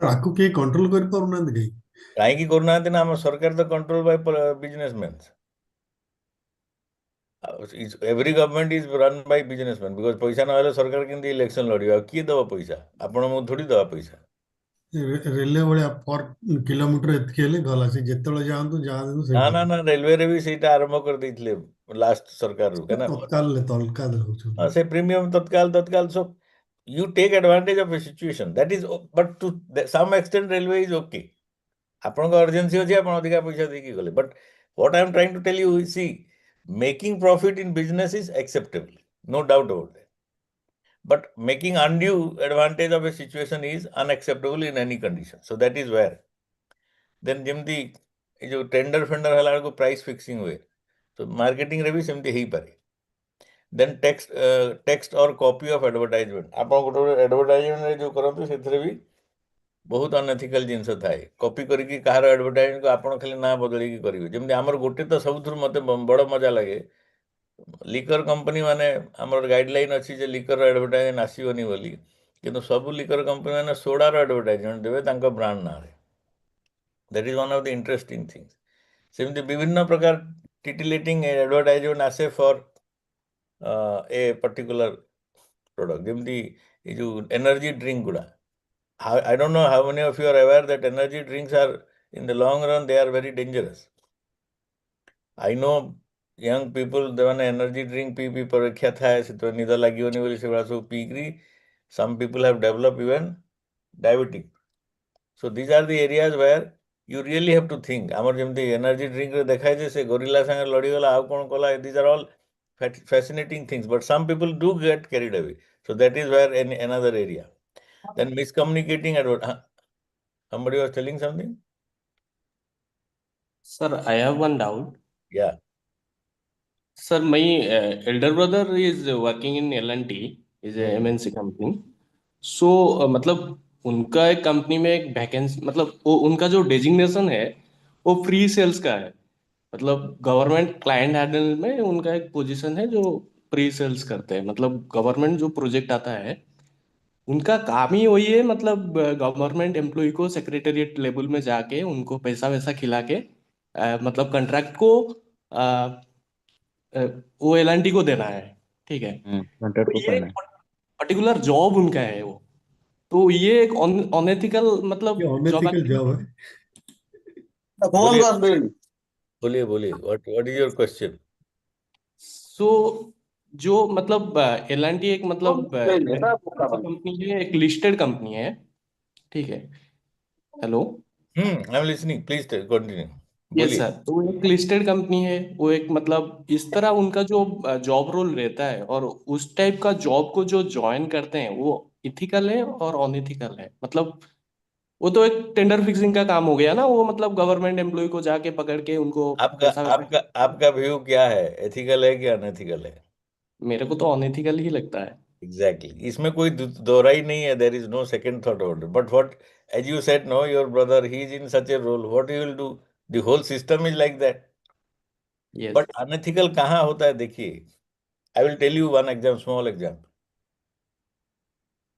ଆକୁ କେହି କଣ୍ଟ୍ରୋଲ କରିପାରୁନାହାନ୍ତି କାହିଁ? କାହିଁକି କରୁନାହାନ୍ତି ନା, ଆମ ସରକାର ତ control Bai businessman. Every government is run Bai businessman, because ପଇସା ନହେଲେ ସରକାର କେମିତି ଇଲେକ୍ସନ ଲଢିବ? ଆଉ କିଏ ଦେବ ପଇସା? ଆପଣ ମୁଁ ଥୋଡ଼ି ଦେବା ପଇସା। ରେଲୱେ ଭଳିଆ ପର କିଲୋମିଟର ଏତିକି ହେଲେ ଗଲା, ସେ ଯେତେବେଳେ ଯାଆନ୍ତୁ ଯାଆନ୍ତୁ ନା ସେଇଠି। ନା ନା, ରେଲୱେରେ ବି ସେଇଟା ଆରମ୍ଭ କରିଦେଇଥିଲେ ଲାଷ୍ଟ ସରକାରରୁ, କାହିଁକିନା ତଲକା ରହୁଛନ୍ତି। say premium tatkal. So you take advantage of a situation. That is, but to some extent, railway is okay. ଆପଣଙ୍କ urgency ଅଛି, ଆପଣ ଅଧିକା ପଇସା ଦେଇକି ଗଲେ. But what I am trying to tell you is, see, making profit in business is acceptable, no doubt about that. But making undue advantage of a situation is unacceptable in any condition. So that is where. Then ଯେମିତି ଏ ଯୋଉ tender fender ହେଲା ବେଳକୁ price fixing ହୁଏ, ତ ମାର୍କେଟିଂରେ ବି ସେମିତି ହେଇପାରେ। Then text or copy of advertisement, ଆପଣ ଗୋଟେ ଗୋଟେ ଆଡଭର୍ଟାଇଜମେଣ୍ଟରେ ଯେଉଁ କରନ୍ତି ସେଥିରେ ବି ବହୁତ ଅନଏଥିକାଲ ଜିନିଷ ଥାଏ। କପି କରିକି କାହାର ଆଡଭର୍ଟାଇଜମେଣ୍ଟକୁ ଆପଣ ଖାଲି ନାଁ ବଦଳେଇକି କରିବେ। ଯେମିତି ଆମର ଗୋଟେ ତ ସବୁଥିରୁ ମୋତେ ବଡ଼ ମଜା ଲାଗେ, ଲିକର କମ୍ପାନୀ ମାନେ, ଆମର ଗାଇଡଲାଇନ୍ ଅଛି ଯେ ଲିକର ଆଡଭର୍ଟାଇଜମେଣ୍ଟ ଆସିବନି ବୋଲି, କିନ୍ତୁ ସବୁ ଲିକର କମ୍ପାନୀ ମାନେ ସୋଡ଼ାର ଆଡଭର୍ଟାଇଜମେଣ୍ଟ ଦେବେ ତାଙ୍କ ବ୍ରାଣ୍ଡ ନାଁରେ। That is one of the interesting things. ସେମିତି ବିଭିନ୍ନ ପ୍ରକାର ଟିଟିଲେଟିଂ ଆଡଭର୍ଟାଇଜମେଣ୍ଟ ଆସେ ଫର୍ ଏ ପର୍ଟିକୁଲାର ପ୍ରଡକ୍ଟ। ଯେମିତି ଏ ଯେଉଁ ଏନର୍ଜି ଡ୍ରିଙ୍କ ଗୁଡ଼ା, I don't know how many of you are aware that energy drinks are, in the long run, they are very dangerous. I know young people, ସେମାନେ energy drink ପିଇ ପିଇ ପରୀକ୍ଷା ଥାଏ, ସେଥିରେ ନିଦ ଲାଗିବନି ବୋଲି ସେଗୁଡ଼ା ସବୁ ପିଇକିରି some people have developed even diabetic. So these are the areas where you really have to think. ଆମର ଯେମିତି ଏନର୍ଜି ଡ୍ରିଙ୍କରେ ଦେଖାଏ ଯେ ସେ ଗୋରିଲା ସାଙ୍ଗରେ ଲଢ଼ିଗଲା, ଆଉ କ'ଣ କଲା, these are all fascinating things, but some people do get carried away. So that is where another area. Then miscommunicating somebody was telling something. Sir, I have one doubt. Yeah. Sir, my elder brother is working in L&T, is a MNC company. So मतलब उनका एक company में एक vacancy, मतलब वो उनका जो designation है वो प्री सेल्स का है। मतलब गवर्नमेंट क्लाइंट हैंडल में उनका एक पोजीशन है जो प्री सेल्स करते हैं। मतलब गवर्नमेंट जो प्रोजेक्ट आता है उनका काम ही वही है, मतलब गवर्नमेंट एम्प्लॉय को सेक्रेटेरिएट लेवल में जाके उनको पैसा वैसा खिला के मतलब कॉन्ट्रैक्ट को वो L&T को देना है, ठीक है। कॉन्ट्रैक्ट तो को ये करना है। पर्टिकुलर जॉब उनका है वो, तो ये एक अनएथिकल ये मतलब जॉब अनएथिकल जॉब है। बोलिए बोलिए बोलिए, what is your question? सो जो मतलब L&T एक मतलब कंपनी है, एक लिस्टेड कंपनी है, ठीक है। Hello. I'm listening, please continue. Yes बोलिए। सर, तो वो एक लिस्टेड कंपनी है, वो एक मतलब इस तरह उनका जो जॉब रोल रहता है और उस टाइप का जॉब को जो ज्वाइन करते हैं वो इथिकल है और अनइथिकल है। मतलब वो तो एक टेंडर फिक्सिंग का काम हो गया ना, वो मतलब गवर्नमेंट एम्प्लॉय को जाके पकड़ के उनको आपका पैसा वैसा। आपका आपका व्यू क्या है, एथिकल है कि अनएथिकल है? मेरे को तो अनइथिकल ही लगता है। एग्जैक्टली, इसमें कोई दोहराई नहीं है, there is no second thought about it. But what, as you said, no, your brother, he is in such a role, what you will do? The whole system is like that. Yes. But unethical कहाँ होता है, देखिए, I will tell you one example, small example.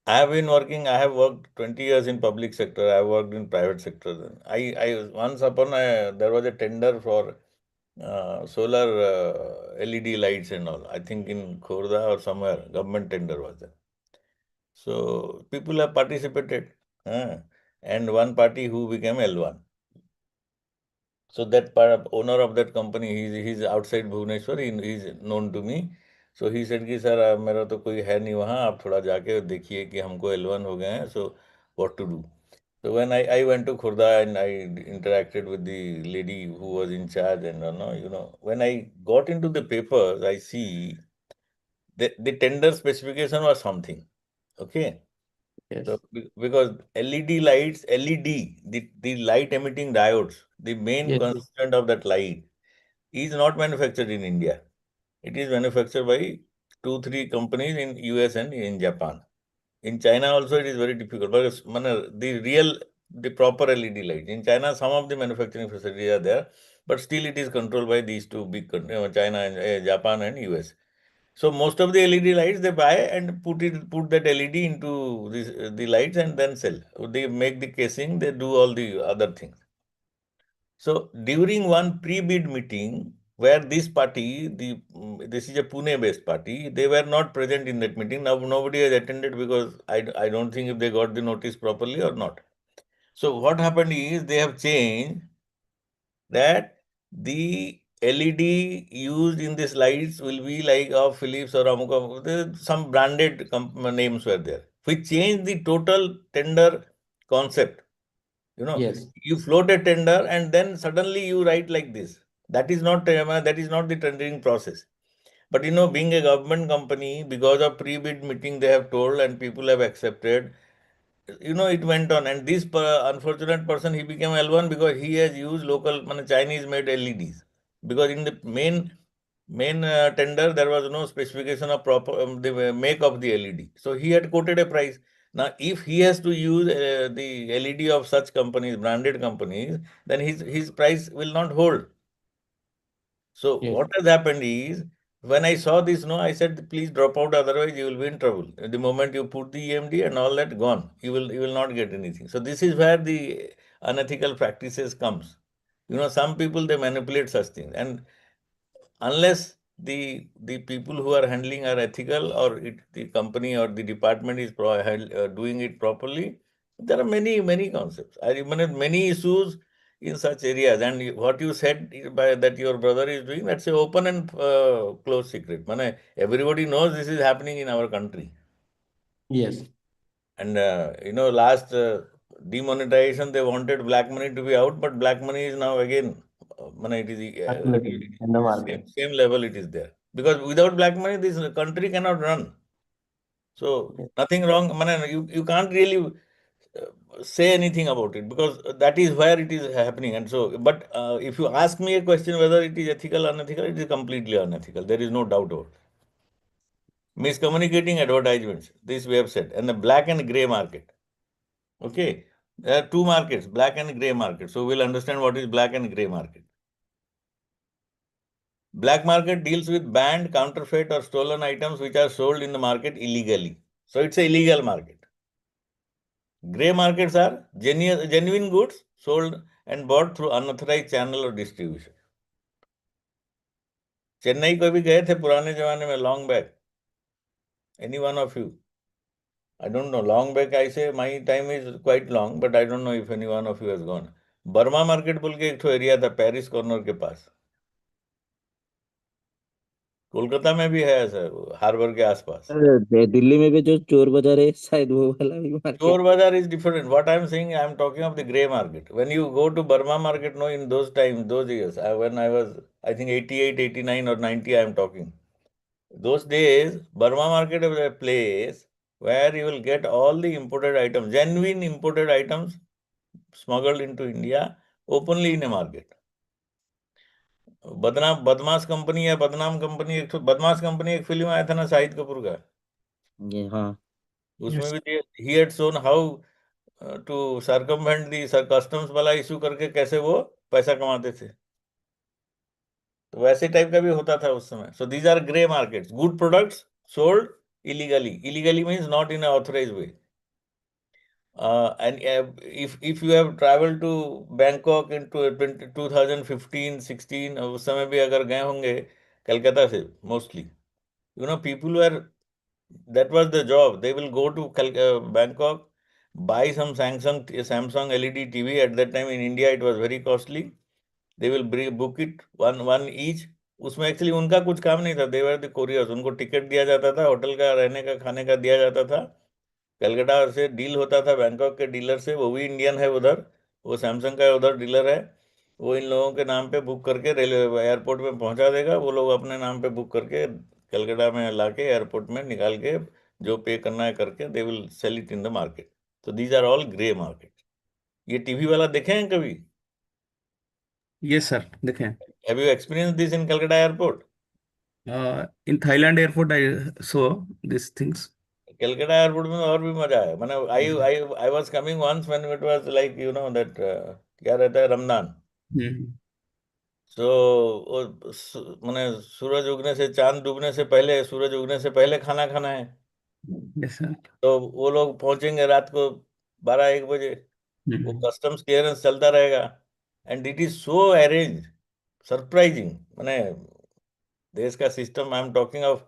I have worked 20 years in public sector. I have worked in private sector. Once upon there was a tender for solar LED lights and all. I think in Khorda or somewhere, government tender was there. So people have participated, and one party who became L1. So that owner of that company, he's outside Bhubaneswar. He's known to me. So he said कि sir मेरा तो कोई है नहीं वहाँ, आप थोड़ा जाके देखिए कि हमको L1 हो गए हैं, so what to do? So when I went to Khurda and I interacted with the lady who was in charge, and when I got into the papers, I see the tender specification was something. Okay. Yes. So because LED lights, LED, the light emitting diodes, the main yes. constituent of that light is not manufactured in India. It is manufactured by 2-3 companies in US and in Japan. In China also it is very difficult because the proper LED light. In China, some of the manufacturing facilities are there, but still it is controlled by these two big countries, China and Japan and US. So most of the LED lights they buy and put that LED into the lights and then sell. They make the casing, they do all the other things. So during one pre-bid meeting where this party, this is a Pune-based party, they were not present in that meeting. Now nobody has attended because I don't think if they got the notice properly or not. So what happened is they have changed that the LED used in these lights will be like of Philips or Amuka. Some branded names were there, which changed the total tender concept. You know, Yes. you float a tender and then suddenly you write like this. That is not the tendering process. But you know, being a government company, because of pre-bid meeting they have told and people have accepted, you know, it went on. And this unfortunate person, he became L1 because he has used local Chinese made LEDs. Because in the main tender, there was no specification of proper the make of the LED. So he had quoted a price. Now, if he has to use the LED of such companies, branded companies, then his price will not hold. So Yes. what has happened is, when I saw this, no, I said, please drop out, otherwise you will be in trouble. The moment you put the EMD and all that, gone. You will not get anything. So this is where the unethical practices comes. You know, some people they manipulate such things, and unless the people who are handling are ethical, or the company or the department is doing it properly, there are many concepts. I remember many issues in such areas. And what you said by that your brother is doing, that's a open and closed secret. Everybody knows this is happening in our country. Yes. And you know, last demonetization, they wanted black money to be out, but black money is now again, it is Circulating in the market. same level it is there. Because without black money, this country cannot run. So Yes. nothing wrong. You can't really say anything about it, because that is where it is happening. And so, but if you ask me a question whether it is ethical or unethical, it is completely unethical. There is no doubt about it. Miscommunicating advertisements, this we have said, and the black and gray market. Okay, there are two markets, black and gray market. So we'll understand what is black and gray market. Black market deals with banned, counterfeit, or stolen items which are sold in the market illegally. So it's a illegal market. Grey markets are genuine goods sold and bought through unauthorized channel or distribution. Chennai को भी गए थे पुराने जमाने में, long back? Any one of you? I don't know. Long back, I say my time is quite long, but I don't know if any one of you has gone. Burma market बोल के एक ठो area था Paris corner के पास, कोलकाता में भी है sir, harbour के आसपास. दिल्ली में भी जो चोर बाजार है शायद वो वाला भी market. Chor Bazar is different. What I am saying, I am talking of the grey market. When you go to Burma market, no, in those times, those years, when I was, I think 88, 89 or 90, I am talking. Those days, Burma market was a place where you will get all the imported items, genuine imported items smuggled into India openly in a market. बदमाश company या बदनाम company, बदमाश company एक film आया था ना शाहिद कपूर का, ये हाँ. उसमें भी he had shown how to circumvent the customs वाला इशू करके कैसे वो पैसा कमाते थे. तो वैसे टाइप का भी होता था उस समय. So these are grey markets. Good products sold illegally. Illegally means not in authorise way. And if you have traveled to Bangkok in 2015-16, उस समय भी अगर गए होंगे कलकत्ता से, mostly you know, people were, that was the job. They will go to Bangkok, buy some Samsung LED TV. At that time in India it was very costly. They will book it one each. उसमें actually उनका कुछ काम नहीं था. They were the couriers. उनको ticket दिया जाता था, होटल का, रहने का, खाने का दिया जाता था. कलकत्ता से डील होता था बैंकॉक के डीलर से, वो भी इंडियन है उधर, वो सैमसंग का उधर डीलर है. वो इन लोगों के नाम पे बुक करके रेलवे एयरपोर्ट में पहुंचा देगा. वो लोग अपने नाम पे बुक करके कलकत्ता में लाके एयरपोर्ट में निकाल के जो पे करना है करके they will sell it in the market. तो these are all grey market. ये टीवी वाला देखे हैं कभी? यस सर, देखें. Have you experience this in Calcutta airport? In Thailand airport I saw this things. Calcutta airport में और भी मजा है. मैंने I was coming once when it was like you know that क्या रहता है, रमजान. मैंने सूरज उगने से चांद डूबने से पहले, सूरज उगने से पहले खाना खाना है। Yes, sir. तो वो लोग पहुंचेंगे रात को 12-1 बजे, वो Mhm. कस्टम्स क्लियरेंस चलता रहेगा। And it is so arrange, surprising. मैंने देश का system, I am talking of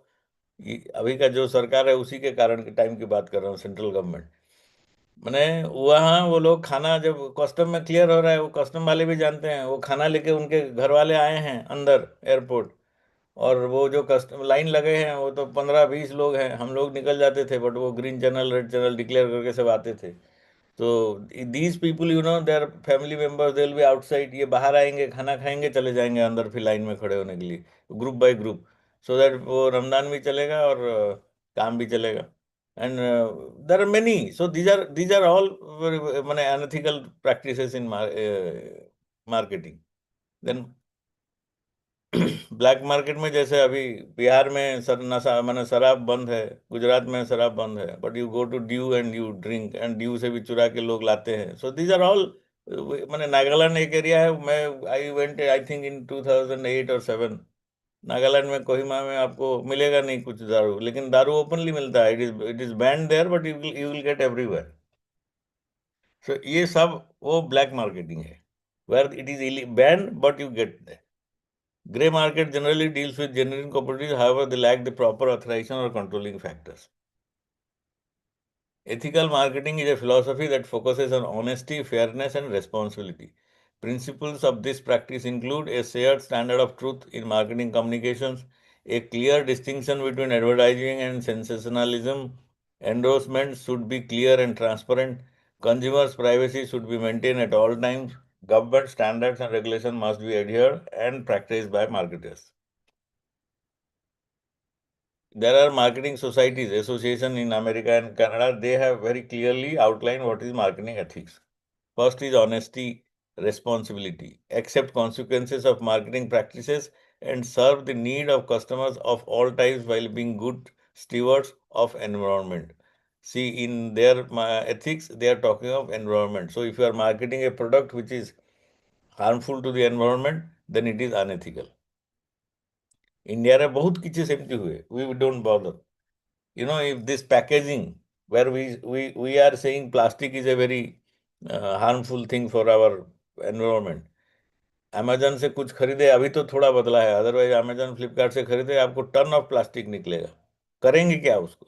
अभी का जो सरकार है उसी के कारण के टाइम की बात कर रहा हूँ, सेंट्रल गवर्नमेंट। मैंने वहाँ वो लोग खाना जब कस्टम में क्लियर हो रहा है, वो कस्टम वाले भी जानते हैं, वो खाना लेके उनके घर वाले आए हैं अंदर एयरपोर्ट, और वो जो कस्टम लाइन लगे हैं वो तो 15-20 लोग हैं। हम लोग निकल जाते थे, बट वो green channel red channel declare करके सब आते थे। तो these people, you know, their family members, they will be outside, ये बाहर आएंगे, खाना खाएंगे, चले जाएंगे अंदर फिर लाइन में खड़े होने के लिए, group by group, so that वो रमजान भी चलेगा और काम भी चलेगा। And there are many, so these are all माने unethical practices in marketing. Then black market में, जैसे अभी बिहार में नशा माने शराब बंद है, गुजरात में शराब बंद है, but you go to Diu and you drink, and Diu से भी चुरा के लोग लाते हैं। सो दीज आर ऑल, माने नागालैंड एक एरिया है, मैं I went I think in 2008 और 7। नागालैंड में कोहिमा में आपको मिलेगा नहीं कुछ दारू, लेकिन दारू ओपनली मिलता है। It is banned there, but you will get everywhere. So ये सब वो ब्लैक मार्केटिंग है, where it is banned but you get. Grey market generally deals with genuine commodities, however, they lack the proper authorization or controlling factors. Ethical marketing is a philosophy that focuses on honesty, fairness, and responsibility. Principles of this practice include a shared standard of truth in marketing communications, a clear distinction between advertising and sensationalism, endorsements should be clear and transparent, consumers' privacy should be maintained at all times, government standards and regulations must be adhered and practiced by marketers. There are marketing societies, association in America and Canada. They have very clearly outlined what is marketing ethics. First is honesty, responsibility. Accept consequences of marketing practices and serve the need of customers of all types while being good stewards of environment. See, in their ethics, they are talking of environment. So if you are marketing a product which is harmful to the environment, then it is unethical. India रे बहुत किसी सेमती हुए, we don't bother. You know, if this packaging, where we are saying plastic is a very harmful thing for our environment. Amazon से कुछ खरीदे, अभी तो थोड़ा बदला है, अदरवाइज अमेजन फ्लिपकार्ट से खरीदे आपको टन ऑफ प्लास्टिक निकलेगा। करेंगे क्या उसको?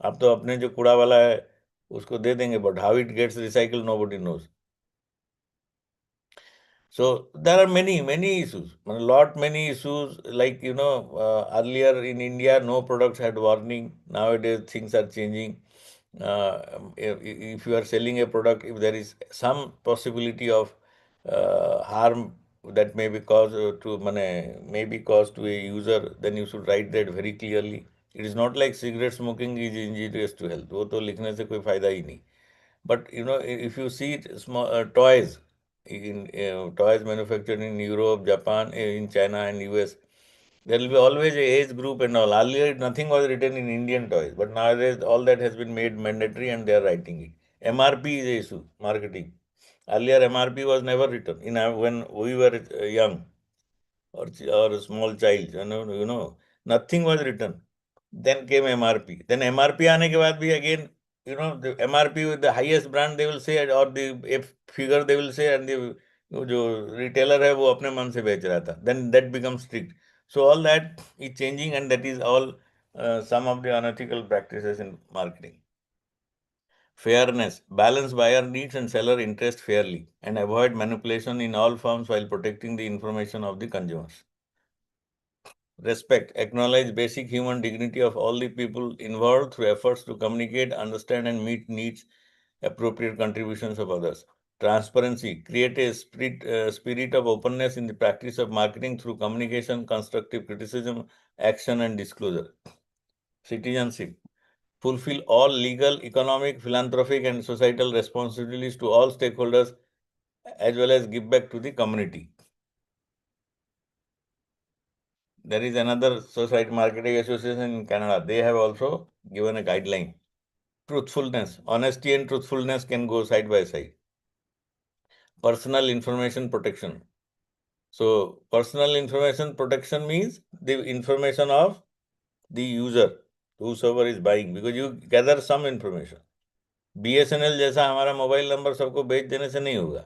आप तो अपने जो कूड़ा वाला है उसको दे देंगे, but how it gets recycle nobody knows. So there are many issues, many issues. Like, you know, earlier in India, no products had warning. Nowadays, things are changing. If you are selling a product, if there is some possibility of harm that may be caused may be caused to a user, then you should write that very clearly. It is not like cigarette smoking is injurious to health. वो तो लिखने से कोई फायदा ही नहीं. But you know, if you see small toys, in toys manufactured in Europe, Japan, in China and US, there will be always a age group and all. Earlier, nothing was written in Indian toys, but nowadays all that has been made mandatory and they are writing it. MRP is a issue, marketing. Earlier, MRP was never written. When we were young or a small child, nothing was written. Then came MRP. Then MRP आने के बाद भी again, the MRP with the highest brand they will say, or the a figure they will say, and the वो जो retailer है वो अपने मन से बेच रहा था. Then that becomes strict. So all that is changing, and that is all some of the unethical practices in marketing. Fairness. Balance buyer needs and seller interest fairly and avoid manipulation in all forms while protecting the information of the consumers. Respect. Acknowledge basic human dignity of all the people involved through efforts to communicate, understand, and meet needs, appropriate contributions of others. Transparency. Create a spirit of openness in the practice of marketing through communication, constructive criticism, action, and disclosure. Citizenship. Fulfill all legal, economic, philanthropic, and societal responsibilities to all stakeholders, as well as give back to the community. There is another society marketing association in Canada. They have also given a guideline. Truthfulness. Honesty and truthfulness can go side by side. Personal information protection. So personal information protection means the information of the user, whosoever is buying, because you gather some information. BSNL जैसा हमारा mobile number सबको बेच देने से नहीं होगा.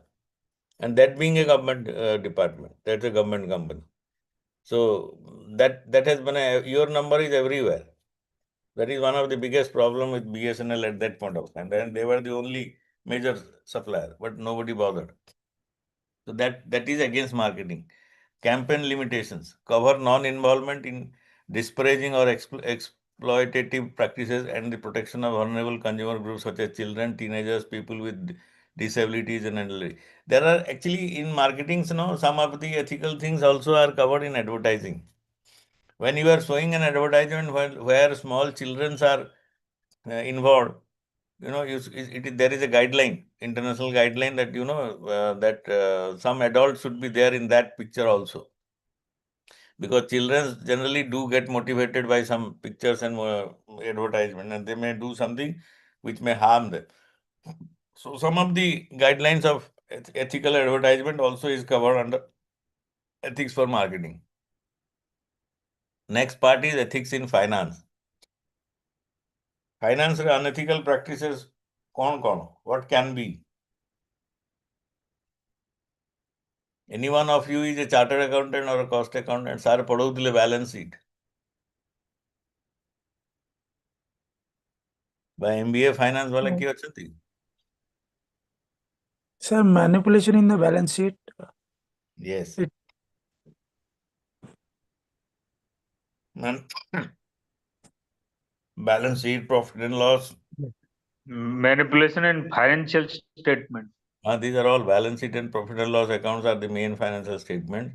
And that being a government department, that's a government company. So that has been your number is everywhere. That is one of the biggest problem with BSNL at that point of time. And they were the only major supplier, but nobody bothered. So that is against marketing. Campaign limitations cover non-involvement in disparaging or exploitative practices and the protection of vulnerable consumer groups such as children, teenagers, people with disabilities and elderly. There are actually in marketing, some of the ethical things also are covered in advertising. When you are showing an advertisement where small children are involved, there is a guideline, international guideline that that some adults should be there in that picture also, because children generally do get motivated by some pictures and advertisement, and they may do something which may harm them. So some of the guidelines of ethical advertisement also is covered under ethics for marketing. Next part is ethics in finance. Finance unethical practices, what can be? Any one of you is a chartered accountant or a cost accountant, sir padouthile balance sheet. By MBA finance wala ki achati? Sir, manipulation in the balance sheet. Yes. It- Balance sheet, profit and loss. Manipulation in financial statement. These are all balance sheet and profit and loss accounts are the main financial statement.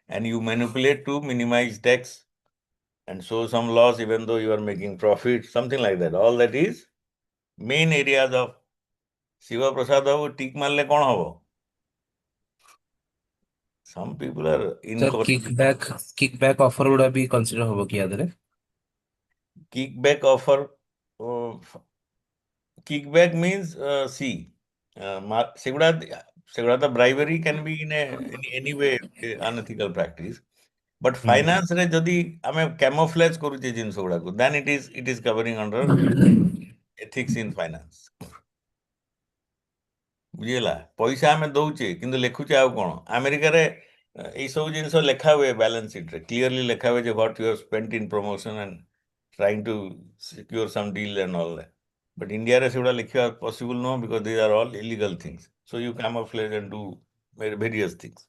And you manipulate to minimize tax and show some loss even though you are making profit, something like that. All that is main areas of Shiva Prasad Babu, tick marle kon hobo? Some people are Sir, kickback offer would be considered hobo ki adare? Kickback offer. Kickback means Segura bribery can be in any way unethical practice. But finance re jodi ame camouflage karuche jinso gudaku, then it is covering under ethics in finance. ବୁଝିଲା, ପଇସା ଆମେ ଦଉଛେ କିନ୍ତୁ ଲେଖୁଛେ ଆଉ କ'ଣ? ଆମେରିକାରେ ଏଇସବୁ ଜିନିଷ ଲେଖା ହୁଏ ବାଲାନ୍ସ ସିଟ୍ରେ, କ୍ଲିୟରଲି ଲେଖା ହୁଏ ଯେ what you have spent in promotion and trying to secure some deal and all that. But ଇଣ୍ଡିଆରେ ସେଗୁଡ଼ା ଲେଖିବା ପସିବୁଲ୍ ନୁହଁ, because these are all illegal things. So you camouflage and do various things.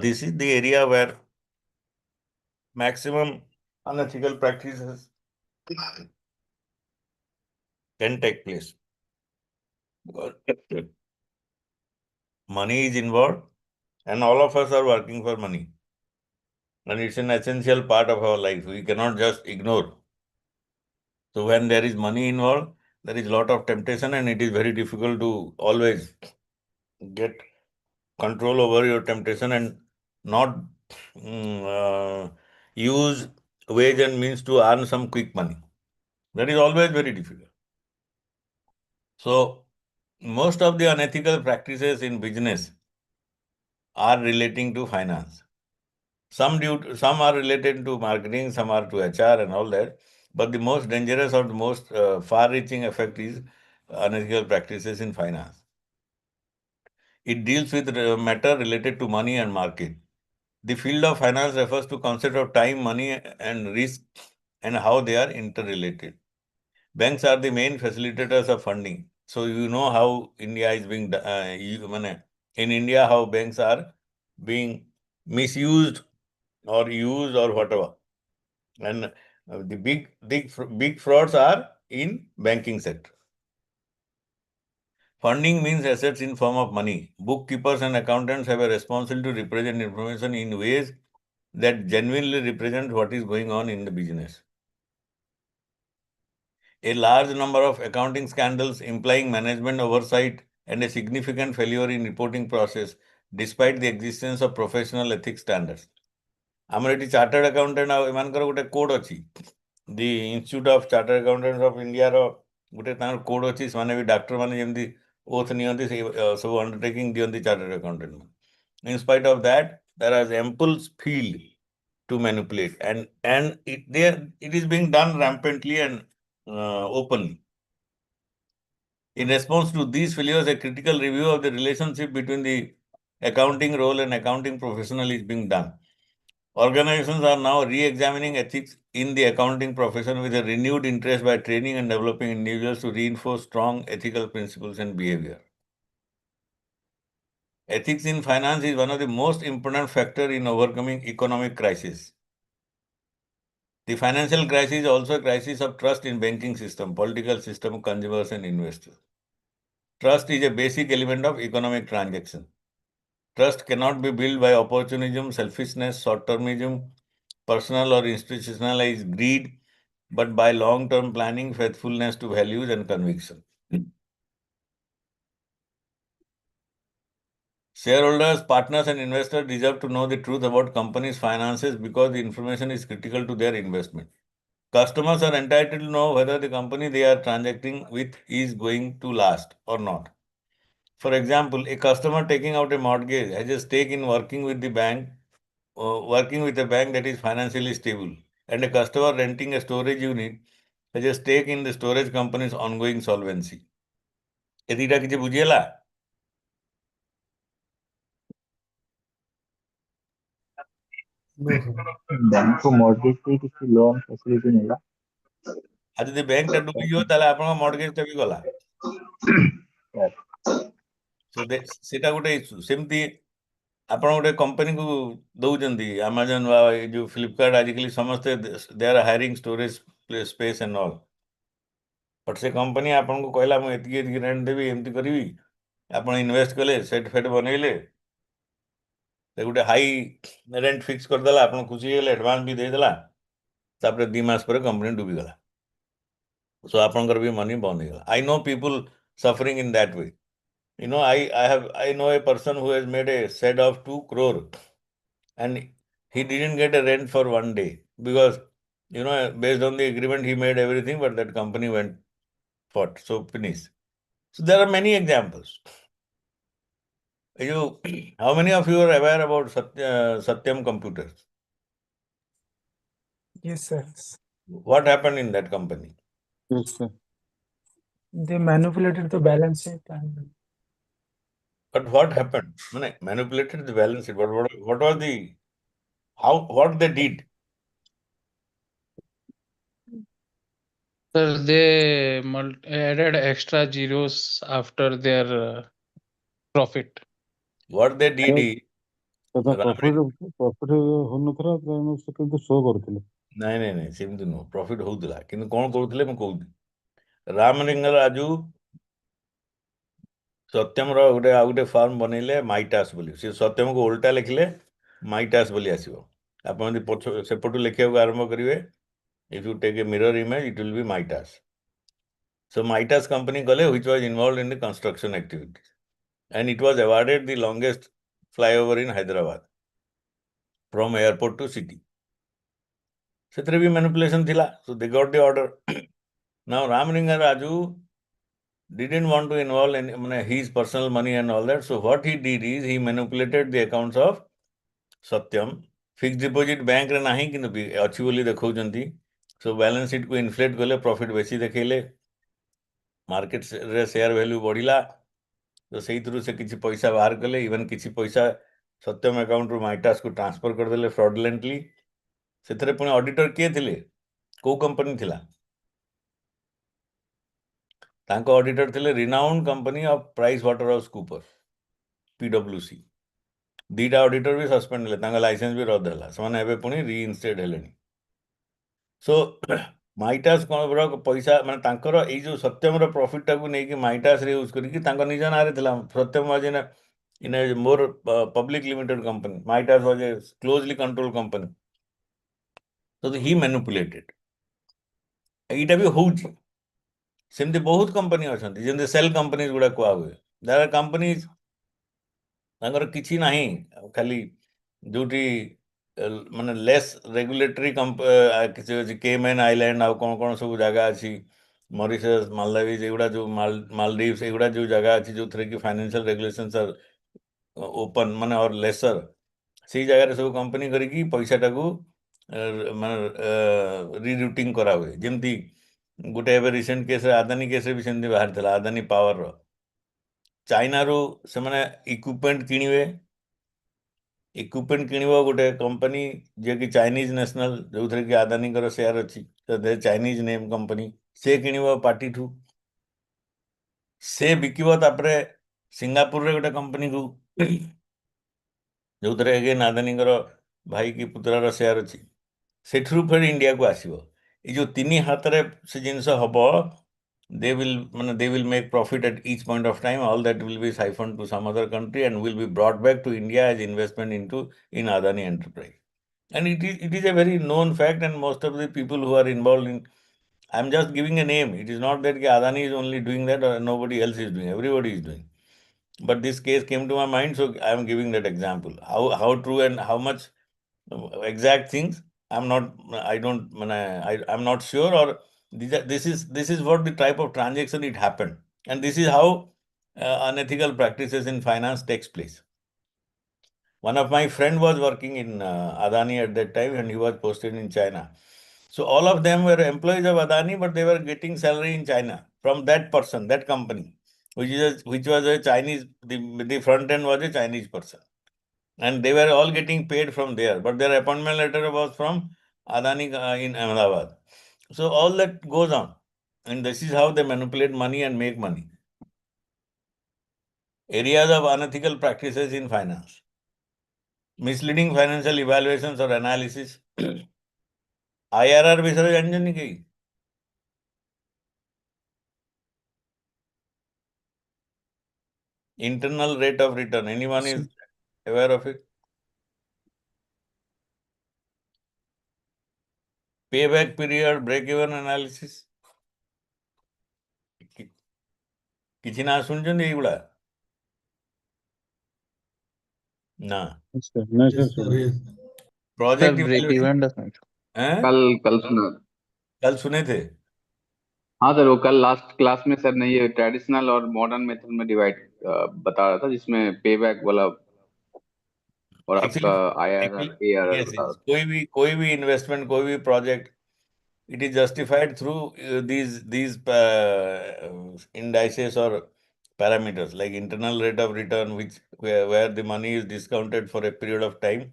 This is the area where maximum unethical practices can take place. Because money is involved and all of us are working for money. And it's an essential part of our life. We cannot just ignore. So when there is money involved, there is a lot of temptation and it is very difficult to always get control over your temptation and not use ways and means to earn some quick money. That is always very difficult. So most of the unethical practices in business are relating to finance. Some are related to marketing, some are to HR and all that. But the most dangerous or the most far-reaching effect is unethical practices in finance. It deals with matter related to money and market. The field of finance refers to concept of time, money, and risk and how they are interrelated. Banks are the main facilitators of funding. So you know how India is being in India how banks are being misused or used or whatever. And the big frauds are in banking sector. Funding means assets in form of money. Bookkeepers and accountants have a responsibility to represent information in ways that genuinely represent what is going on in the business. A large number of accounting scandals implying management oversight and a significant failure in reporting process despite the existence of professional ethics standards. ଆମର ଏଠି chartered accountant ଆଉ ଏମାନଙ୍କର ଗୋଟେ code ଅଛି। The institute of chartered accountant of ଇଣ୍ଡିଆର गोटे code अच्छी से डाक्टर मैंने जमी ओथ नियंती सब अंडरटेकिंग दियंती chartered accountant in spite of that there are ample field to manipulate and it is being done rampantly and openly. In response to these failures, a critical review of the relationship between the accounting role and accounting professional is being done. Organizations are now re-examining ethics in the accounting profession with a renewed interest by training and developing individuals to reinforce strong ethical principles and behavior. Ethics in finance is one of the most important factors in overcoming economic crisis. The financial crisis is also a crisis of trust in banking system, political system, consumers and investors. Trust is a basic element of economic transaction. Trust cannot be built by opportunism, selfishness, short-termism, personal or institutionalized greed, but by long-term planning, faithfulness to values and conviction. Shareholders, partners and investors deserve to know the truth about companies' finances because the information is critical to their investment. Customers are entitled to know whether the company they are transacting with is going to last or not. For example, a customer taking out a mortgage has a stake in working with a bank that is financially stable, and a customer renting a storage unit has a stake in the storage company's ongoing solvency. ଏତିକିଟା କିଛି ବୁଝିହେଲା? No, sir. Bank को mortgage पे किसी loan facility मिला ଆଉ ଯଦି ବ୍ୟାଙ୍କଟା ଡୁବିଯିବ ତାହେଲେ ଆପଣଙ୍କ ମର୍ଟଗେଜଟା ବି ଗଲା। ସେଟା ଗୋଟେ ଇସ୍ୟୁ। ସେମିତି ଆପଣ ଗୋଟେ କମ୍ପାନୀକୁ ଦଉଛନ୍ତି ଆମାଜନ ବା ଏ ଯୋଉ ଫ୍ଲିପକାର୍ଟ ଆଜିକାଲି ସମସ୍ତେ they are hiring storage space and all. But ସେ କମ୍ପାନୀ ଆପଣଙ୍କୁ କହିଲା ମୁଁ ଏତିକି ଏତିକି ରେଣ୍ଟ ଦେବି ଏମିତି କରିବି, ଆପଣ ଇନଭେଷ୍ଟ କଲେ ସେଟ୍ ଫେଟ୍ ବନେଇଲେ, ସେ ଗୋଟେ ହାଇ ରେଣ୍ଟ ଫିକ୍ସ କରିଦେଲା, ଆପଣ ଖୁସି ହେଇଗଲେ, ଆଡଭାନ୍ସ ବି ଦେଇଦେଲା, ତାପରେ 2 ମାସ ପରେ କମ୍ପାନୀ ଡୁବିଗଲା। ସୋ ଆପଣଙ୍କର ବି ମନି ବନ୍ଦ ହେଇଗଲା। I know people suffering in that way. You know, I know a person who has made a shed of 2 crore and he didn't get a rent for 1 day because, you know, based on the agreement he made everything, but that company went fought. So finished. So there are many examples. How many of you are aware about Satyam Computers? Yes, sir. What happened in that company? Yes, sir. They manipulated the balance sheet and But what happened? Manipulated the balance sheet. But what was what they did? Sir, they added extra zeros after their profit. What they did is profit ହଉନଥିଲା ତେଣୁ ସେ କିନ୍ତୁ show କରୁଥିଲେ। ନାଇଁ ସେମିତି ନୁହଁ, profit ହଉଥିଲା କିନ୍ତୁ କ'ଣ କରୁଥିଲେ ମୁଁ କହୁଛି। ରାମଲିଙ୍ଗ ରାଜୁ ସତ୍ୟମର ଆଉ ଗୋଟେ ଫର୍ମ ବନେଇଲେ ମାଇଟାସ୍ ବୋଲି। ସେ ସତ୍ୟମକୁ ଓଲଟା ଲେଖିଲେ ମାଇଟାସ୍ ବୋଲି ଆସିବ। ଆପଣ ଯଦି ସେପଟୁ ଲେଖିବାକୁ ଆରମ୍ଭ କରିବେ, if you take a mirror image, it will be Mitas. So Mitas company gale, which was involved in the construction activities, and it was awarded the longest flyover in Hyderabad from airport to city. ସେଥିରେ ବି manipulation thila, so they got the order. Now Ramlinga Raju didn't want to involve his personal money and all that, so what he did is he manipulated the accounts of Satyam. Fixed deposit bank रे नहीं किन्तु अच्छी बोली देखौचंती, so balance sheet को inflate कले, profit बेसी देखैले, market रे शेयर वैल्यू बढ़िला, तो सही थ्रू से किसी पैसा बाहर कले, इवन किसी पैसा सत्यम अकाउंट रू माइटास को ट्रांसफर कर देले फ्रॉडलेंटली। सेथरे पुणी ऑडिटर किए थिले, को कंपनी थिला? तांको ऑडिटर थिले renowned company of Price Waterhouse Cooper PwC। दीटा ऑडिटर भी सस्पेंड हेले, तांका लाइसेंस भी रद्द होला, समान एबे पुणी रीइंस्टेट हेलेनी। सो माइटास कोन पैसा माने तांकर एई जो सत्यम रो प्रॉफिट टाकू नै कि माइटास रे यूज करी कि तांको निज नारे थिला। Satyam was in a more public limited company, Maytas was a closely control company, so he manipulated। एईटा भी होउची, सेमती बहुत कंपनी अछंती, जेमती सेल कंपनीज गुडा कुआ हुए। देयर आर कंपनीज तांकर किछि नाही, खाली जोटी माने लेस रेगुलेटरी केमैन आइलैंड आ कोन कोन सब जगह अछि, Mauritius, Maldives, एगुड़ा जो Maldives एगुड़ा जो जगह अच्छी जो थ्रे की फाइनेंशियल रेगुलेशंस आर ओपन माने और लेसर से जगह सब कंपनी करिकी पैसाटा को माने रिरूटिंग करा हुए जेमती गोटे एबे रिसेंट केस आदानी केस भी सेमती बाहर थिला आदानी पावर रो चाइना रो से माने इक्विपमेंट किणिबो गोटे कंपनी जे कि चाइनीज नेशनल जो थरे कि आदानी कर शेयर अछि तो दे चाइनीज नेम कंपनी से किणिबो पार्टी ठू से बिकिबो तापरे सिंगापुर रे गोटे कंपनी को जो थरे अगेन आदानी कर भाई की पुत्रार शेयर अछि सेठरू फिर इंडिया को आसीबो ए जो तीनी हाथ रे से जिंस हबो they will make profit at each point of time. All that will be siphoned to some other country and will be brought back to India as investment in Adani enterprise. And it is a very known fact, and most of the people who are involved in, I'm just giving a name. It is not that Adani is only doing that or nobody else is doing. Everybody is doing. But this case came to my mind, so I am giving that example. How true and how much exact things I'm not sure, or this is what the type of transaction it happened, and this is how unethical practices in finance takes place. One of my friend was working in Adani at that time, and he was posted in China. So all of them were employees of Adani, but they were getting salary in China from that person, that company, which was a Chinese. The front end was a Chinese person. And they were all getting paid from there, but their appointment letter was from Adani in Ahmedabad. So all that goes on, and this is how they manipulate money and make money. Areas of unethical practices in finance: misleading financial evaluations or analysis. IRR विषय जानते नहीं internal rate of return. Anyone is aware of it? Payback period, break-even analysis. କିଛି ନା ଶୁଣିଛନ୍ତି ଏଇଗୁଡ଼ା? ନା नहीं sir Yes, sir, सुना। yes. Sir project break evaluation even नहीं। हैं? कल सुना। कल सुने थे? हाँ सर, वो कल लास्ट क्लास में सर ने ये ट्रेडिशनल और मॉडर्न मेथड में डिवाइड बता रहा था, जिसमें पे बैक वाला और आपका Actually, ARR yes, बता रहा yes. था। कोई भी इन्वेस्टमेंट, कोई भी project, it is justified through these indices or parameters like internal rate of return, where the money is discounted for a period of time,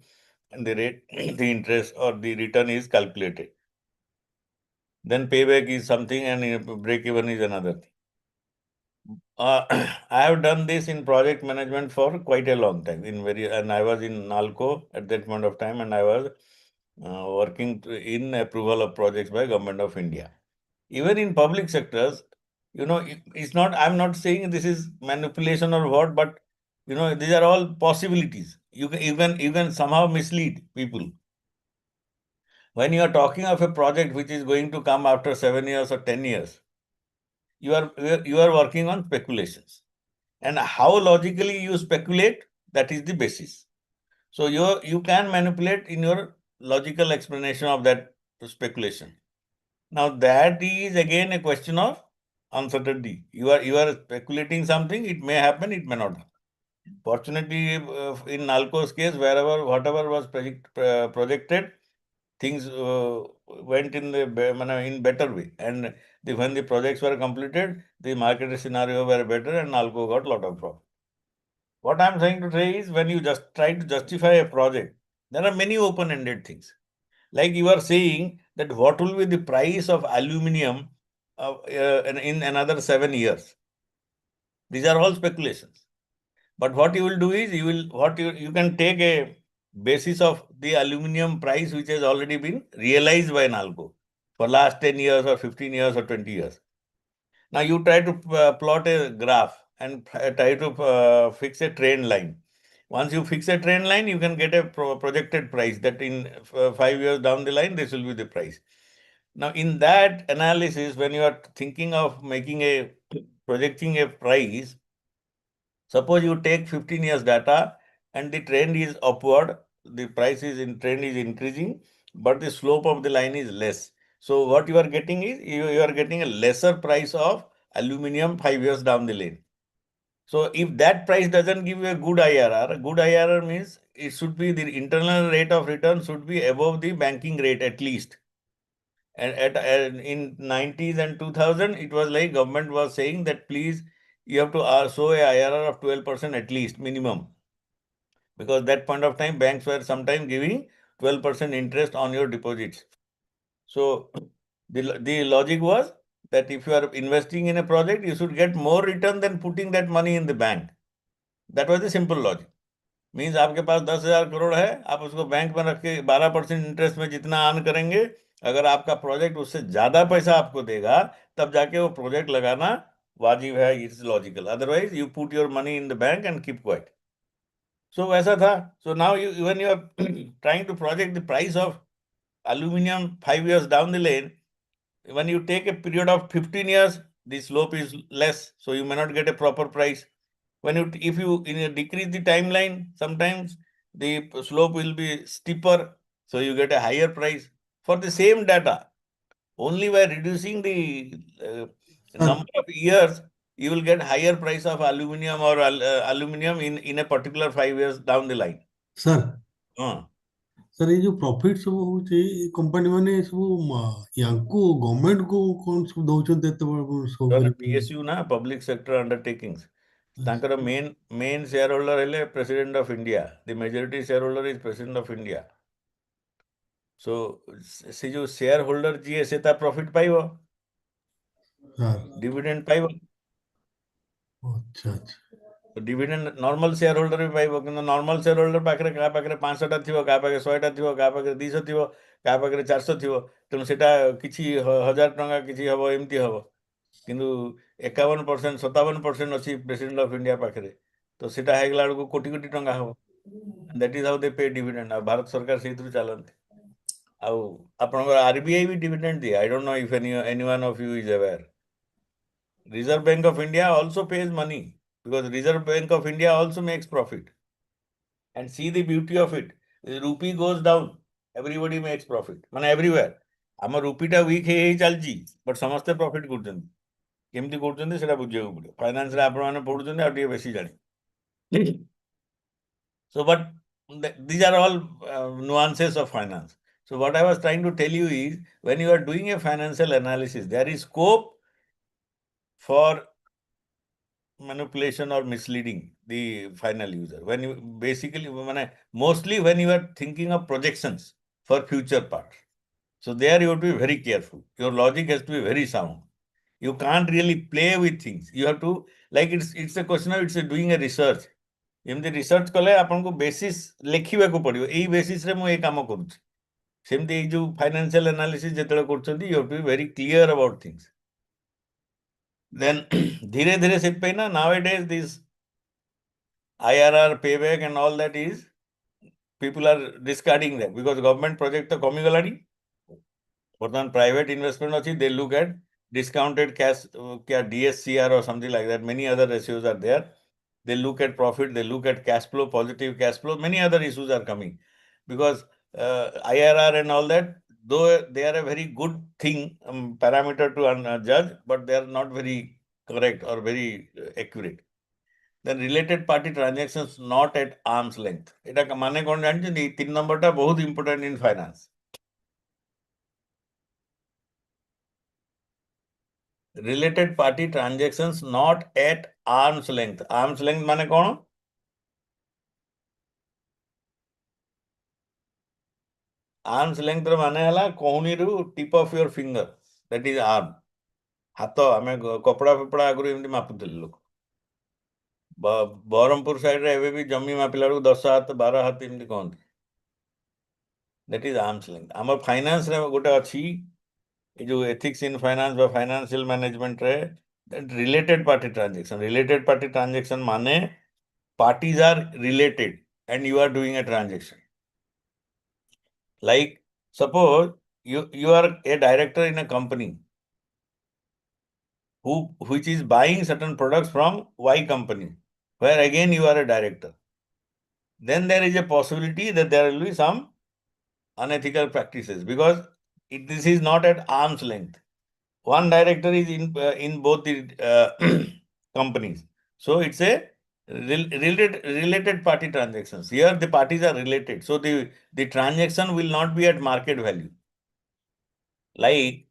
and the rate, the interest or the return is calculated. Then payback is something, and break even is another thing. I have done this in project management for quite a long time. And I was in NALCO at that point of time, and I was working in approval of projects by Government of India. Even in public sectors, it's not. I'm not saying this is manipulation or what, but these are all possibilities. You can somehow mislead people. When you are talking of a project which is going to come after 7 years or 10 years, you are working on speculations. And how logically you speculate, that is the basis. So you can manipulate in your logical explanation of that speculation. Now that is again a question of uncertainty. You are speculating something, it may happen, it may not happen. Fortunately, in Nalco's case, whatever was projected, things went in better way. And when the projects were completed, the market scenario were better, and Nalco got a lot of profit. What I'm trying to say is, when you just try to justify a project, there are many open-ended things. Like you are saying that what will be the price of aluminium in another 7 years. These are all speculations. But what you will do is, you can take a basis of the aluminium price which has already been realized by Nalco for last 10 years or 15 years or 20 years. Now you try to plot a graph and try to fix a trend line. Once you fix a trend line, you can get a projected price that in 5 years down the line, this will be the price. Now, in that analysis, when you are thinking of projecting a price, suppose you take 15 years data and the trend is upward, the trend is increasing, but the slope of the line is less. So what you are getting is you are getting a lesser price of aluminum 5 years down the lane. So if that price doesn't give you a good IRR means it should be the internal rate of return should be above the banking rate at least. And in 90s and 2000, it was like government was saying that please you have to show a IRR of 12% at least minimum. Because that point of time banks were sometimes giving 12% interest on your deposits. So the logic was that if you are investing in a project, you should get more return than putting that money in the bank. That was the simple logic. Means आपके पास 10,000 करोड़ है, आप उसको bank में रख के 12% interest में जितना earn करेंगे, अगर आपका प्रोजेक्ट उससे ज्यादा पैसा आपको देगा तब जाके वो प्रोजेक्ट लगाना वाजिब है, it's logical. Otherwise you put your money in the bank and keep quiet. So वैसा था. So now when you are trying to project the price of aluminum 5 years down the lane, when you take a period of 15 years, the slope is less, so you may not get a proper price. If you decrease the timeline, sometimes the slope will be steeper, so you get a higher price for the same data. Only by reducing the number of years, you will get higher price of aluminum or aluminum in a particular 5 years down the line. Sir, Uh. Sir ये जो profit सब होचे company माने सब यांको government को कौन सब दउचन एते सब So करी PSU ना public sector undertakings. तांकर main shareholder है President of India. The majority shareholder is President of India. So से जो shareholder जी है से ता profit पाइबो, dividend पाइबो. अच्छा अच्छा. डिविडेंड नॉर्मल शेयर होल्डर भी पाइबो, किंतु नॉर्मल शेयर होल्डर पाखरे का पाखरे 500टा थिबो, का पाखरे 100टा थिबो, का पाखरे 200 थिबो, का पाखरे 400 थिबो. तेणु सेटा किछि 1000 टंका किछि हबो, एमती हबो. किंतु 51% 57% अछि प्रेसिडेंट ऑफ इंडिया पाखरे, तो सेटा हेगला को कोटी कोटी टंका हबो. दैट इज हाउ दे पे डिविडेंड. आ भारत सरकार सेइथु चालंती. आउ आपनकर आरबीआई भी डिविडेंड दिए. I don't know if any one of you is aware. Reserve Bank of India also pays money, because Reserve Bank of India also makes profit. And see the beauty of it. The rupee goes down, everybody makes profit. Man everywhere. आम रुपीटा week hey चलची, but समस्ते profit करछन्ती. केमती करछन्ती सेटा बुझिବାକୁ पड़ियो. Finance रे आपण माने पढुछन्ती आ टिके बेसी जानि. So but these are all nuances of finance. So what I was trying to tell you is, when you are doing a financial analysis, there is scope for manipulation or misleading the final user. When you basically, mostly when you are thinking of projections for future part. So there you have to be very careful. Your logic has to be very sound. You can't really play with things. You have to, like it's a question of doing a research. एमती research कले आपन को basis लेखिबा को पड़ियो. एई basis रे मु ए काम करूछि. सेमती ए जो फाइनेंशियल एनालिसिस जेतले करछन्ती, you have to be very clear about things. Then धीरे धीरे से पे ना, nowadays this IRR payback and all that is, people are discarding that, because government project तो कमी गलानी. बर्तमान private investment अच्छी, they look at discounted cash, क्या DSCR or something like that. Many other ratios are there. They look at profit, they look at cash flow, positive cash flow. Many other issues are coming, because IRR and all that, though they are a very good thing, parameter to judge, but they are not very correct or very accurate. Then related party transactions not at arm's length. এটা মানে কোন জানছেন? এই 3 নম্বরটা বহুত important in finance. Related party transactions not at arm's length. Arm's length মানে কোন? Arm's length ମାନେ ହେଲା କହୁଣିରୁ tip of your finger, that is arm. ହାତ ଆମେ କପଡ଼ା ଫପଡ଼ା ଆଗରୁ ଏମିତି ମାପୁଥିଲେ ଲୋକ. ବରହମପୁର ସାଇଡରେ ଏବେ ବି ଜମି ମାପିଲା ବେଳକୁ 10 ହାତ 12 ହାତ ଏମିତି କହନ୍ତି. That is arm's length. ଆମର ଫାଇନାନ୍ସ ରେ ଗୋଟେ ଅଛି, ଏ ଯୋଉ ethics in finance ବା financial management ରେ, related party transaction. Related party transaction ମାନେ parties are related and you are doing a transaction. Like suppose you are a director in a company which is buying certain products from Y company, where again you are a director. Then there is a possibility that there will be some unethical practices, because this is not at arm's length. One director is in both the companies. So it's a related party transactions. Here the parties are related. So the transaction will not be at market value. Like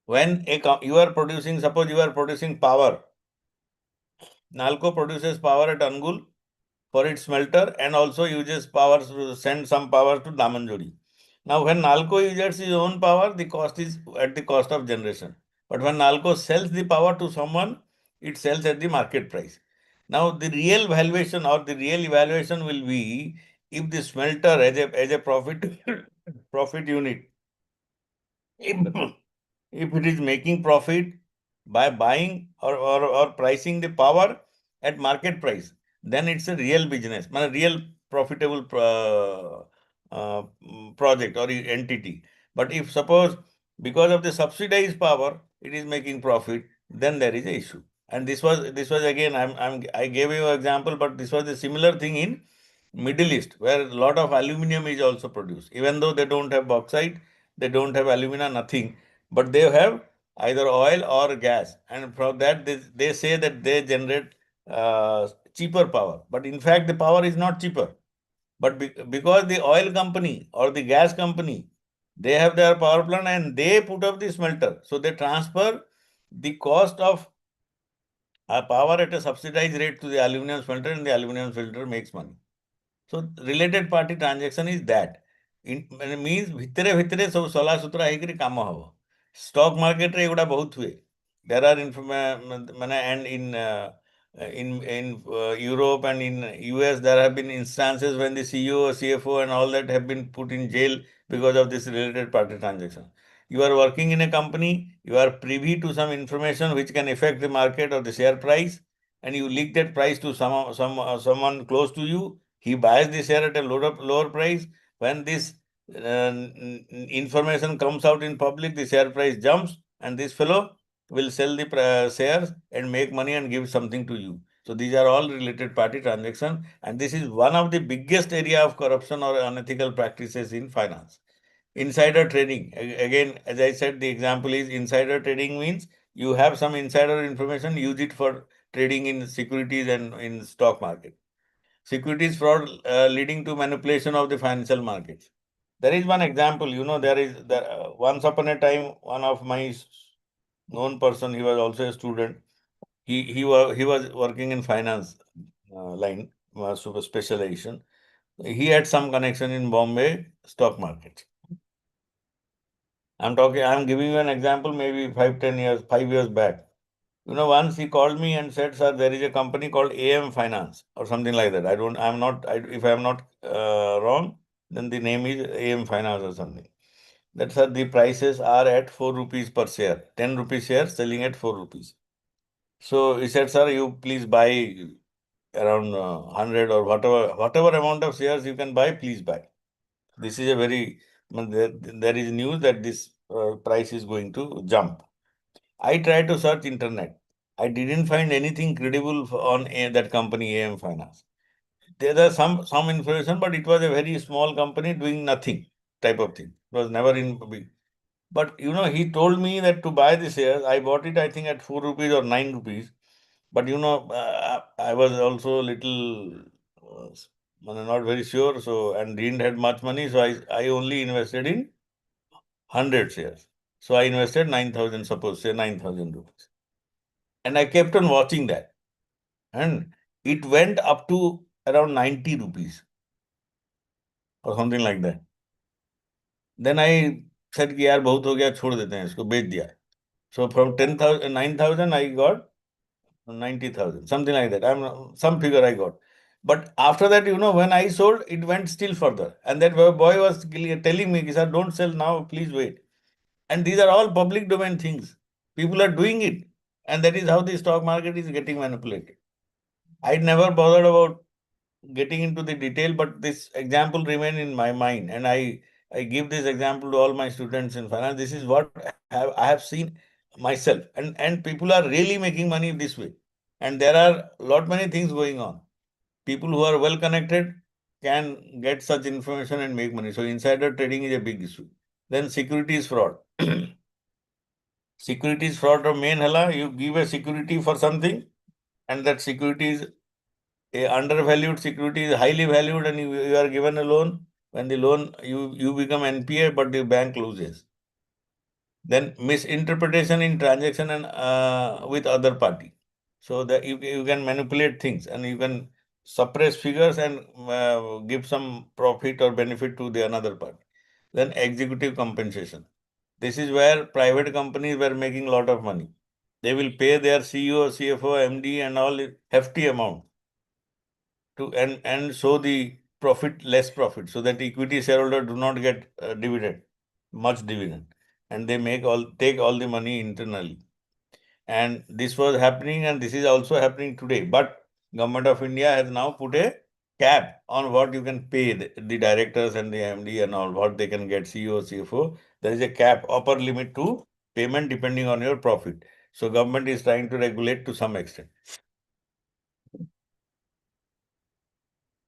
when you are producing, suppose you are producing power. Nalco produces power at Angul for its smelter and also uses power to send some power to Damanjodi. Now, when Nalco uses its own power, the cost is at the cost of generation. But when Nalco sells the power to someone, it sells at the market price. Now, the real valuation or the real evaluation will be if the smelter as a profit unit, if it is making profit by buying or pricing the power at market price, then it's a real business, a real profitable project or entity. But if suppose because of the subsidized power, it is making profit, then there is a issue. And this was again, I gave you an example, but this was a similar thing in Middle East, where a lot of aluminum is also produced. Even though they don't have bauxite, they don't have alumina, nothing, but they have either oil or gas. And from that, they say that they generate cheaper power. But in fact, the power is not cheaper. But because the oil company or the gas company, they have their power plant and they put up the smelter. So they transfer the cost of power at a subsidized rate to the aluminum smelter, and the aluminum smelter makes money. So related party transaction is that. It means ଭିତରେ ସବୁ ସଲା ସୁତରା ହେଇକିରି କାମ ହବ. Stock market ରେ ଏଗୁଡ଼ା ବହୁତ ହୁଏ. There are and in Europe and in US there have been instances when the CEO, CFO and all that have been put in jail because of this related party transaction. You are working in a company, you are privy to some information which can affect the market or the share price, and you leak that price to someone close to you. He buys the share at a lower price. When this information comes out in public, the share price jumps, and this fellow will sell the shares and make money and give something to you. So these are all related party transactions, and this is one of the biggest area of corruption or unethical practices in finance. Insider trading. Again, as I said, the example is insider trading means you have some insider information, use it for trading in securities and in stock market. Securities fraud leading to manipulation of the financial markets. There is one example, once upon a time, one of my known person, he was also a student. He was working in finance line, super specialization. He had some connection in Bombay stock market. I'm giving you an example, maybe 5 years back. Once he called me and said, sir, there is a company called AM Finance or something like that. If I'm not wrong, then the name is AM Finance or something. That, sir, the prices are at 4 rupees per share, 10 rupees share selling at 4 rupees. So he said, sir, you please buy around 100 or whatever amount of shares you can buy, please buy. This is there is news that this price is going to jump. I tried to search internet. I didn't find anything credible on that company, AM Finance. There are some information, but it was a very small company doing nothing type of thing. It was never in big. But he told me that to buy the shares, I bought it, I think, at 4 rupees or 9 rupees. But I was also little not very sure, and didn't have much money, so I only invested in 100 shares. So I invested 9,000, suppose, say 9,000 rupees. And I kept on watching that. And it went up to around 90 rupees or something like that. Then I said, कि यार बहुत हो गया, छोड़ देते हैं इसको, बेच दिया. So from 10,000, 9,000, I got 90,000, something like that. Some figure I got. But after that, when I sold, it went still further. And that boy was telling me, sir, don't sell now, please wait. And these are all public domain things. People are doing it. And that is how the stock market is getting manipulated. I never bothered about getting into the detail, but this example remained in my mind. And I give this example to all my students in finance. This is what I have seen myself. And people are really making money this way. And there are many things going on. People who are well connected can get such information and make money. So insider trading is a big issue. Then securities fraud. Securities fraud or main hela, you give a security for something, and that security is a undervalued security, is highly valued, and you are given a loan. When the loan, you become NPA, but the bank loses. Then misinterpretation in transaction and with other party. So that you can manipulate things, and you can suppress figures and give some profit or benefit to the another part. Then executive compensation. This is where private companies were making a lot of money. They will pay their CEO, CFO, MD and all hefty amount to and show the profit, less profit, so that equity shareholder do not get dividend, much dividend, and they take all the money internally. And this was happening, and this is also happening today. But Government of India has now put a cap on what you can pay the directors and the MD and all, what they can get, CEO, CFO. There is a cap, upper limit to payment depending on your profit. So government is trying to regulate to some extent.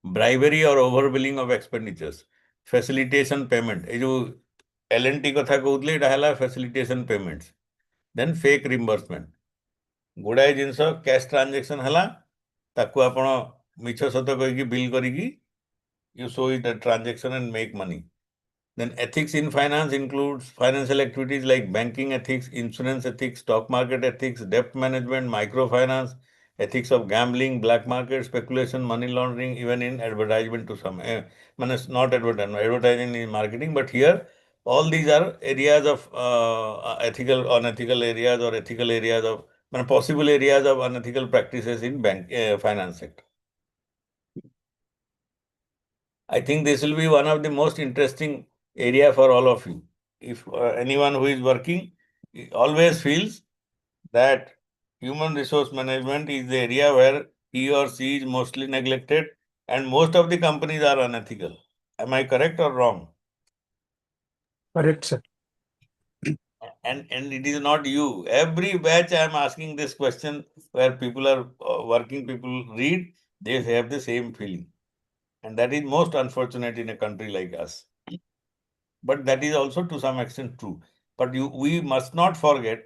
Bribery or overbilling of expenditures. Facilitation payment. ये जो L&T कथा कहूतले एटा हला facilitation payments. Then fake reimbursement. गुड़ाए जिनस cash transaction हला ताकू आपण मिछ सत कहिकी bill करिकी you show it a transaction and make money. Then ethics in finance includes financial activities like banking ethics, insurance ethics, stock market ethics, debt management, microfinance, ethics of gambling, black market, speculation, money laundering, even in advertisement to some. Not advertising in marketing, but here all these are areas of ethical, unethical areas or ethical areas of possible areas of unethical practices in finance sector. I think this will be one of the most interesting area for all of you. If anyone who is working always feels that human resource management is the area where he or she is mostly neglected, and most of the companies are unethical. Am I correct or wrong? Correct, sir. And it is not you. Every batch I am asking this question, where people are working people read, they have the same feeling. And that is most unfortunate in a country like us. But that is also to some extent true. But we must not forget,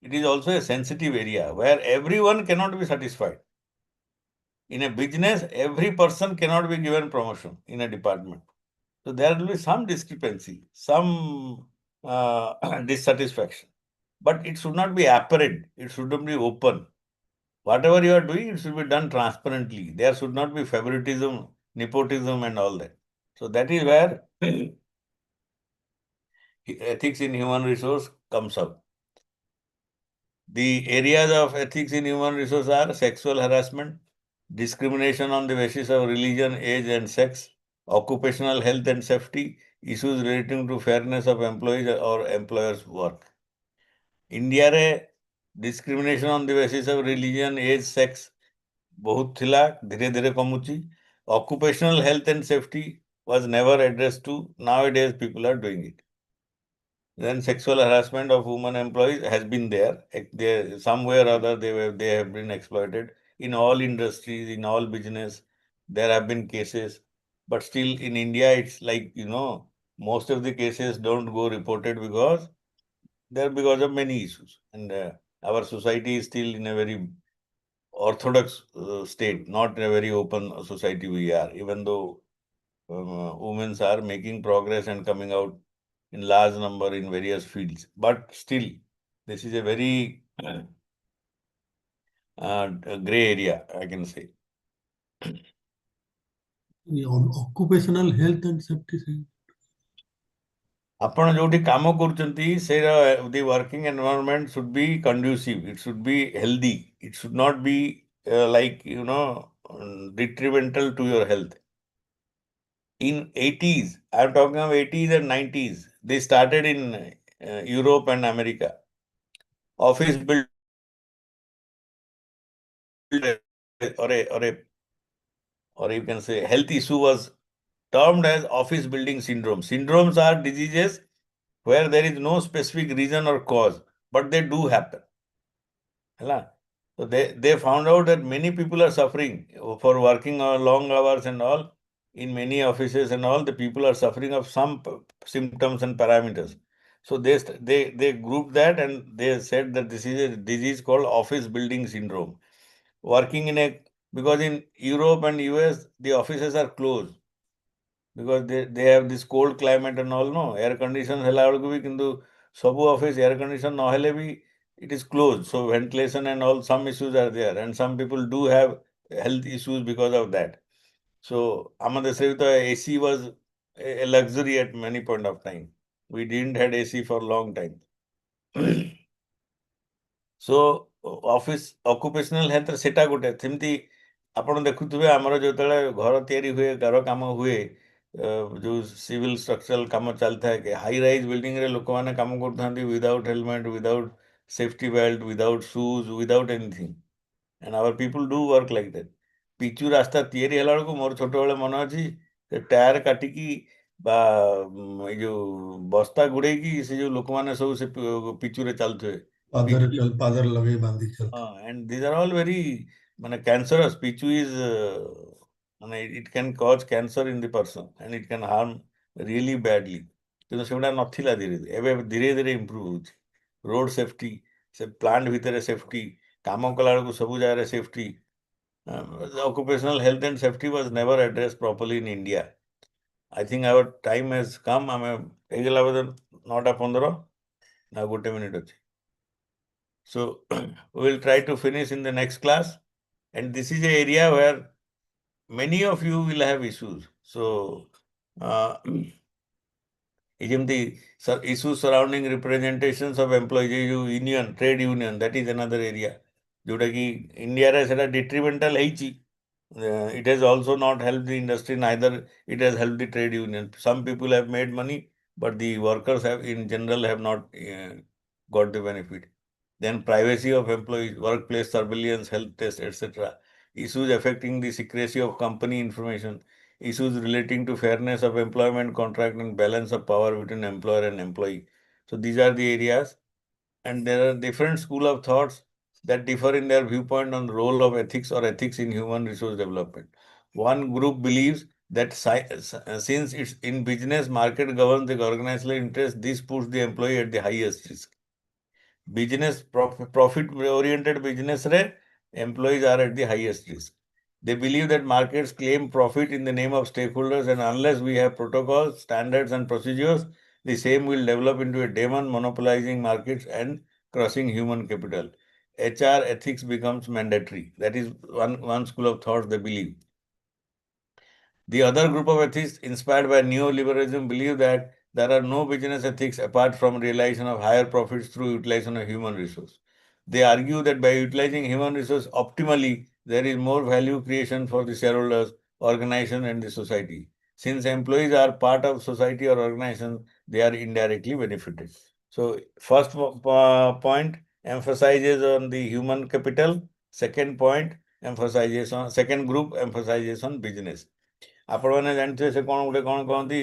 it is also a sensitive area where everyone cannot be satisfied. In a business, every person cannot be given promotion in a department. So there will be some discrepancy, some dissatisfaction. But it should not be apparent. It should not be open. Whatever you are doing, it should be done transparently. There should not be favoritism, nepotism and all that. So that is where ethics in human resource comes up. The areas of ethics in human resource are sexual harassment, discrimination on the basis of religion, age and sex, occupational health and safety, issues relating to fairness of employees or employers' work. India re discrimination on the basis of religion, age, sex बहुत थिला धीरे धीरे कमुची. Occupational health and safety was never addressed to. Nowadays people are doing it. Then sexual harassment of women employees has been there. Somewhere or other they have been exploited. In all industries, in all business, there have been cases. But still in India, it's like, most of the cases don't go reported because of many issues. And our society is still in a very orthodox state, not a very open society we are, even though women are making progress and coming out in large number in various fields. But still, this is a very gray area, I can say. occupational health and safety say. ଆପଣ ଯୋଉଠି କାମ କରୁଛନ୍ତି ସେଇଟା the working environment should be conducive, it should be healthy, it should not be like detrimental to your health. In 80s, I'm talking of 80s and 90s, they started in Europe and America. Office build or you can say health issue was termed as office building syndrome. Syndromes are diseases where there is no specific reason or cause, but they do happen. So they found out that many people are suffering for working long hours and all. In many offices and all, the people are suffering of some symptoms and parameters. So they grouped that and they said that this is a disease called office building syndrome. Working because in Europe and US the offices are closed because they have this cold climate and all, no air condition hela belalku bi kintu sabu office air condition no hele bi it is closed, so ventilation and all some issues are there and some people do have health issues because of that. So ଆମ ଦେଶରେ ବି ତ AC was a luxury at many point of time. We didn't had AC for long time. So office occupational health ସେଟା ଗୋଟେ ସେମିତି ଆପଣ ଦେଖୁଥିବେ ଆମର ଯେତେବେଳେ ଘର ତିଆରି ହୁଏ ଘର କାମ ହୁଏ ଯୋଉ ସିଭିଲ ଷ୍ଟ୍ରକ୍ଚରାଲ କାମ ଚାଲିଥାଏ କି ହାଇ ରାଇଜ୍ ବିଲ୍ଡିଂରେ ଲୋକମାନେ କାମ କରୁଥାନ୍ତି without helmet without safety belt without shoes without anything and our people do work like that. ପିଚୁ ରାସ୍ତା ତିଆରି ହେଲା ବେଳକୁ ମୋର ଛୋଟବେଳେ ମନେ ଅଛି ସେ ଟାୟାର କାଟିକି ବା ଏଇ ଯୋଉ ବସ୍ତା ଗୁଡେଇକି ସେ ଯୋଉ ଲୋକମାନେ ସବୁ ସେ ପିଚୁରେ ଚାଲୁଥିବେ ପାଦରେ ଲଗେଇ ବାନ୍ଧିକି ଚାଲୁଥିବେ। and these are all very ମାନେ cancerous. Pichu is ମାନେ it can cause cancer in the person and it can harm really badly. କିନ୍ତୁ ସେଗୁଡ଼ା ନଥିଲା ଧୀରେ ଧୀରେ ଏବେ ଧୀରେ ଧୀରେ ଇମ୍ପ୍ରୁଭ୍ ହେଉଛି। ରୋଡ୍ ସେଫ୍ଟି ସେ ପ୍ଲାଣ୍ଟ ଭିତରେ ସେଫ୍ଟି କାମ କଲା ବେଳକୁ ସବୁ ଜାଗାରେ safety occupational health and safety was never addressed properly in India. I think our time has come. ଆମେ ହେଇଗଲା ବୋଧେ 9:15 ନା ଗୋଟେ ମିନିଟ୍ ଅଛି। So we will try to finish in the next class. And this is an area where many of you will have issues. So issues surrounding representations of employees, union, trade union, that is another area. जोटा कि India रे सेटा detrimental ହେଇଛି. It has also not helped the industry, neither it has helped the trade union. Some people have made money, but the workers have in general have not got the benefit. Then privacy of employees, workplace surveillance, health tests, etc. Issues affecting the secrecy of company information, issues relating to fairness of employment contract and balance of power between employer and employee. So these are the areas, and there are different school of thoughts that differ in their viewpoint on the role of ethics or ethics in human resource development. One group believes that since it's in business, market governs the organizational interest, this puts the employee at the highest risk. Business profit oriented business re employees are at the highest risk. They believe that markets claim profit in the name of stakeholders, and unless we have protocols, standards, and procedures, the same will develop into a demon monopolizing markets and crushing human capital. HR ethics becomes mandatory. That is one school of thought they believe. The other group of ethics, inspired by neoliberalism, believe that there are no business ethics apart from realization of higher profits through utilization of human resource. They argue that by utilizing human resource optimally, there is more value creation for the shareholders, organization, and the society. Since employees are part of society or organization, they are indirectly benefited. So, first point emphasizes on the human capital. Second point emphasizes on second group emphasizes on business. ଆପଣମାନେ ଜାଣିଥିବେ ସେ କ'ଣ ଗୋଟେ କ'ଣ କହନ୍ତି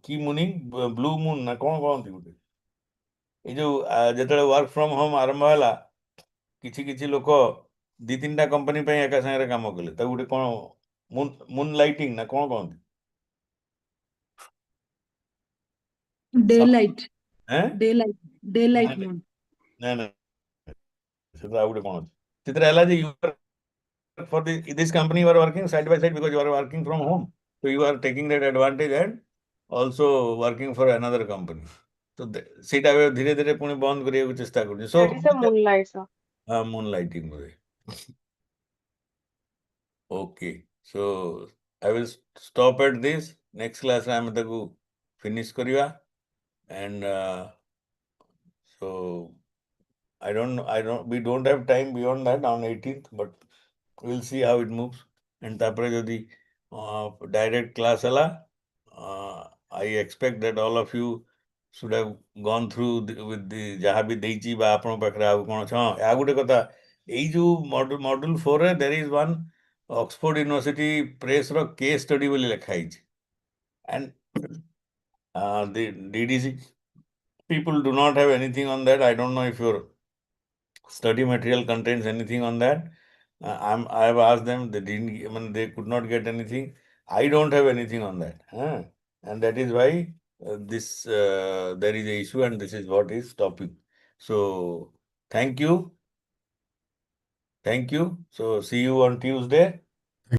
କି ମୁନି blue Moon ନା କ'ଣ କହନ୍ତି ଗୋଟେ ଏଇ ଯୋଉ ଯେତେବେଳେ ୱାର୍କ ଫ୍ରମ୍ ହୋମ୍ ଆରମ୍ଭ ହେଲା କିଛି କିଛି ଲୋକ 2-3ଟା କମ୍ପାନୀ ପାଇଁ ଏକା ସାଙ୍ଗରେ କାମ କଲେ ତାକୁ ଗୋଟେ କ'ଣ ମୁନ୍ ଲାଇଟିଂ ନା କ'ଣ କହନ୍ତି Daylight. ଏଁ Daylight moon. ନା ନା ସେଟା ଆଉ ଗୋଟେ କ'ଣ ଅଛି ସେଥିରେ ହେଲା ଯେ for this company you are working side by side because you are working from home, so you are taking that advantage and also working for another company. So ସେଇଟା ଧୀରେ ଧୀରେ ପୁଣି ବନ୍ଦ କରିବାକୁ ଚେଷ୍ଟା କରୁଛି. So that is a moonlight, sir. Moonlighting boy. Okay, so I will stop at this. Next class ରେ ଆମେ ତାକୁ finish କରିବା, and so we don't have time beyond that on 18th, but we'll see how it moves. And tapare jodi direct class ala, I expect that all of you should have gone through with the jaha bhi deichi ba apno pakhre au kon cha a gote kotha ei jo module 4 re there is one Oxford University Press ro case study boli lekha heichi, and the DDC people do not have anything on that. I don't know if your study material contains anything on that. I have asked them, they didn't, I mean, they could not get anything. I don't have anything on that. And that is why there is a issue and this is what is stopping. So thank you. Thank you. So see you on Tuesday.